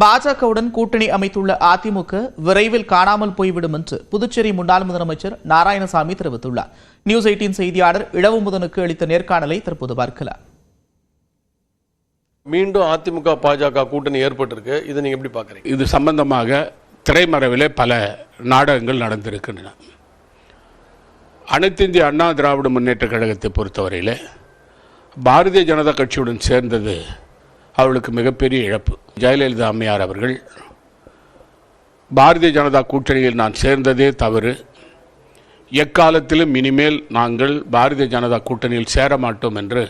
பாஜகவுடன் கூட்டணி அமைத்துள்ள அதிமுக விரைவில் காணாமல் போய்விடும் என்று புதுச்சேரி முன்னாள் முதலமைச்சர் நாராயணசாமி தெரிவித்துள்ளார். நியூஸ் 18 செய்தியாளர் இளவமுதனுக்கு அளித்த நேர்காணலை தற்போது பார்க்கலாம். மீண்டும் அதிமுக பாஜக கூட்டணி ஏற்பட்டிருக்கு. இதை நீங்க எப்படி பார்க்குறீங்க? இது சம்பந்தமாக திரைமறைவிலே பல நாடகங்கள் நடந்திருக்கின்றன. அனைத்து இந்திய அண்ணா திராவிட முன்னேற்ற கழகத்தை பொறுத்தவரையில் பாரதிய ஜனதா கட்சியுடன் சேர்ந்தது அவளுக்கு மிகப்பெரிய இழப்பு. ஜெயலலிதா அம்மையார் அவர்கள் பாரதிய ஜனதா கூட்டணியில் நான் சேர்ந்ததே தவறு, எக்காலத்திலும் இனிமேல் நாங்கள் பாரதிய ஜனதா கூட்டணியில் சேர மாட்டோம் என்று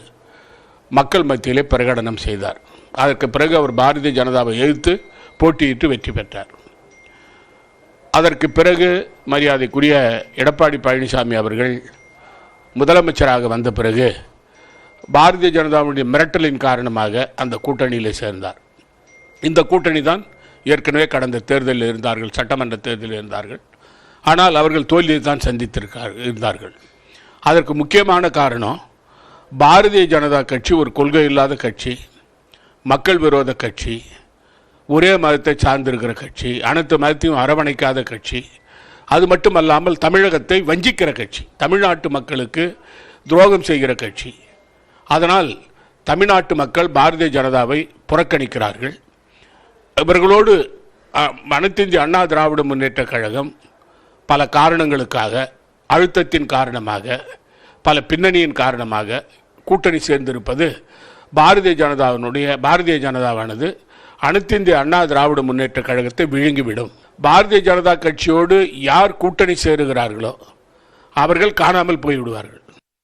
மக்கள் மத்தியிலே பிரகடனம் செய்தார். அதற்கு பிறகு அவர் பாரதிய ஜனதாவை எதிர்த்து போட்டியிட்டு வெற்றி பெற்றார். அதற்கு பிறகு மரியாதைக்குரிய எடப்பாடி பழனிசாமி அவர்கள் முதலமைச்சராக வந்த பிறகு பாரதிய ஜனதாவுடைய மிரட்டலின் காரணமாக அந்த கூட்டணியில் சேர்ந்தார். இந்த கூட்டணி தான் ஏற்கனவே கடந்த தேர்தலில் இருந்தார்கள், சட்டமன்ற தேர்தலில் இருந்தார்கள். ஆனால் அவர்கள் தோல்வியை தான் இருந்தார்கள். அதற்கு முக்கியமான காரணம், பாரதிய ஜனதா கட்சி ஒரு கொள்கை இல்லாத கட்சி, மக்கள் விரோத கட்சி, ஒரே மதத்தை சார்ந்திருக்கிற கட்சி, அனைத்து மதத்தையும் அரவணைக்காத கட்சி, அது மட்டுமல்லாமல் தமிழகத்தை வஞ்சிக்கிற கட்சி, தமிழ்நாட்டு மக்களுக்கு துரோகம் செய்கிற கட்சி. அதனால் தமிழ்நாட்டு மக்கள் பாரதிய ஜனதாவை புறக்கணிக்கிறார்கள். இவர்களோடு அனைத்து இந்திய அண்ணா திராவிட முன்னேற்ற கழகம் பல காரணங்களுக்காக, அழுத்தத்தின் காரணமாக, பல பின்னணியின் காரணமாக கூட்டணி சேர்ந்திருப்பது பாரதிய ஜனதாவானது அனைத்து இந்திய அண்ணா திராவிட முன்னேற்ற கழகத்தை விழுங்கிவிடும். பாரதிய ஜனதா கட்சியோடு யார் கூட்டணி சேருகிறார்களோ அவர்கள் காணாமல் போய்விடுவார்கள்.